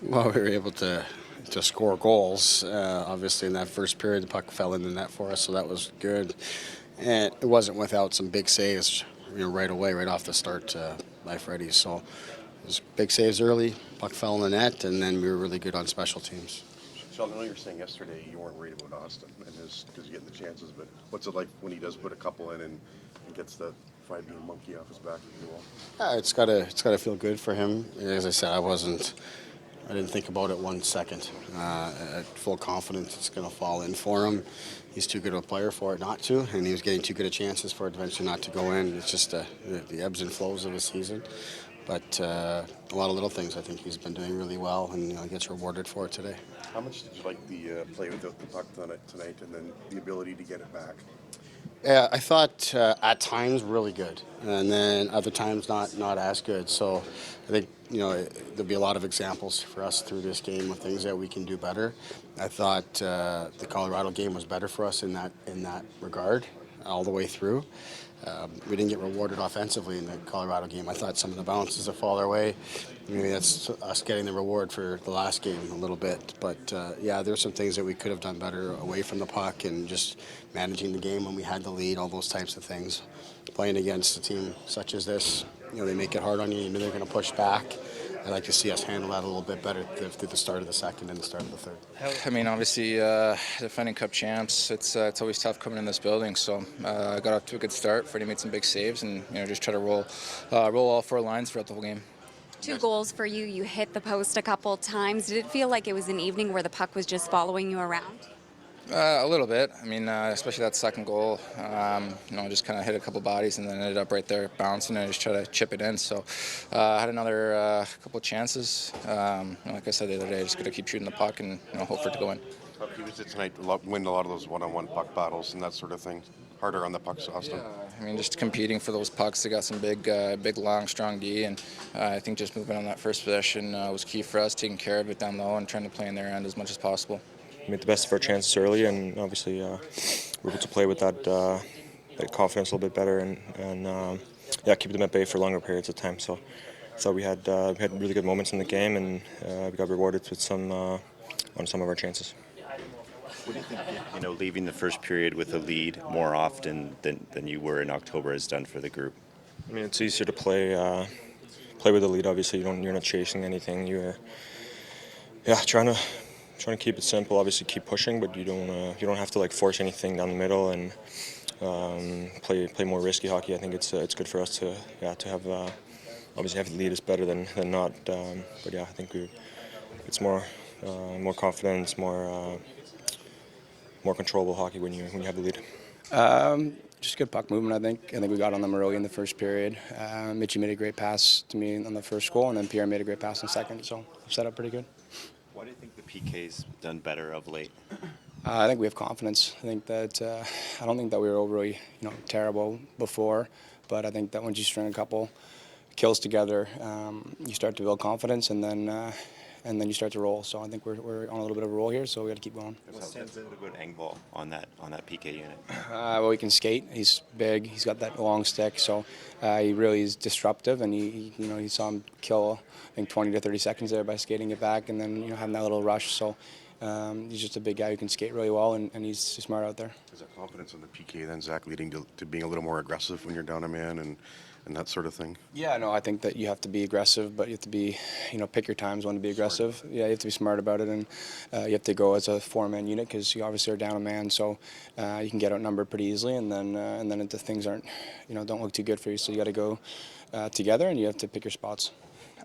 Well, we were able to score goals. Obviously, in that first period, the puck fell in the net for us, so that was good. And it wasn't without some big saves, right away, right off the start by Freddie. So it was big saves early, puck fell in the net, and then we were really good on special teams. Sheldon, I know you were saying yesterday you weren't worried about Auston and his because you're getting the chances, but what's it like when he does put a couple in and gets that fried bean monkey off his back, if you will? It's gotta feel good for him. As I said, I didn't think about it 1 second. At full confidence it's going to fall in for him. He's too good of a player for it not to, and he was getting too good of chances for it eventually not to go in. It's just the ebbs and flows of a season. But a lot of little things I think he's been doing really well, and he gets rewarded for it today. How much did you like the play without the puck tonight and then the ability to get it back? Yeah, I thought at times really good, and then other times not as good. So I think there'll be a lot of examples for us through this game of things that we can do better. I thought the Colorado game was better for us in that regard all the way through. We didn't get rewarded offensively in the Colorado game. I thought some of the bounces that fall our way, maybe that's us getting the reward for the last game a little bit. But yeah, there's some things that we could have done better away from the puck and just managing the game when we had the lead, all those types of things. Playing against a team such as this, they make it hard on you. You know they're going to push back. I'd like to see us handle that a little bit better through the start of the second and the start of the third. I mean, obviously, defending Cup champs, it's always tough coming in this building. So I got off to a good start. Freddie made some big saves, and just try to roll all four lines throughout the whole game. 2 goals for you. You hit the post a couple times. Did it feel like it was an evening where the puck was just following you around? A little bit. I mean, especially that second goal. Just kind of hit a couple bodies and then ended up right there bouncing and I just try to chip it in. So I had another couple chances. Like I said the other day, just got to keep shooting the puck and hope for it to go in. He was tonight win a lot of those one-on-one puck battles and that sort of thing. Harder on the pucks, Auston. Yeah, I mean, just competing for those pucks. They got some big, long, strong D, and I think just moving on that first possession was key for us, taking care of it down low and trying to play in their end as much as possible. Made the best of our chances early, and obviously we're able to play with that confidence a little bit better, and keep them at bay for longer periods of time. So we had really good moments in the game, and we got rewarded with on some of our chances. What do you think, leaving the first period with a lead more often than you were in October has done for the group? I mean, it's easier to play with a lead. Obviously, you're not chasing anything. You're trying to keep it simple. Obviously, keep pushing, but you don't have to force anything down the middle and play more risky hockey. I think it's good for us to have obviously have the lead is better than not. But yeah, I think it's more confidence, more controllable hockey when you have the lead. Just good puck movement, I think. I think we got on them early in the first period. Mitchie made a great pass to me on the first goal, and then Pierre made a great pass in the second, so set up pretty good. Why do you think the PK's done better of late? I think we have confidence. I think that I don't think that we were overly terrible before, but I think that once you string a couple kills together, you start to build confidence, and then you start to roll. So I think we're on a little bit of a roll here, so we got to keep going. What stands out about Engvall on that PK unit? Well, he can skate. He's big. He's got that long stick, so he really is disruptive. And he saw him kill, I think, 20 to 30 seconds there by skating it back, and then having that little rush. So he's just a big guy who can skate really well, and he's smart out there. Is that confidence on the PK then, Zach, leading to being a little more aggressive when you're down a man and that sort of thing? Yeah, no, I think that you have to be aggressive, but you have to be, pick your times when to be aggressive. Yeah, you have to be smart about it, and you have to go as a 4-man unit because you obviously are down a man, so you can get outnumbered pretty easily, and then if the things aren't, don't look too good for you, so you got to go together, and you have to pick your spots.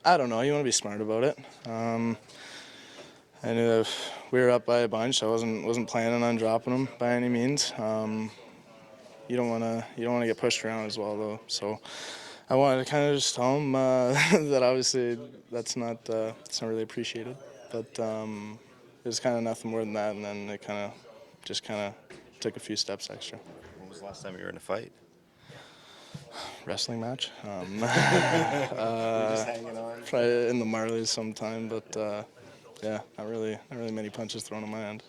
I don't know. You want to be smart about it. I knew that we were up by a bunch. I wasn't planning on dropping them by any means. You don't want to get pushed around as well, though. So I wanted to kind of just tell them that obviously that's not really appreciated. But it was kind of nothing more than that, and then it kind of took a few steps extra. When was the last time you were in a fight? Wrestling match. Just hanging on. Probably in the Marlies sometime, but yeah, not really many punches thrown on my end.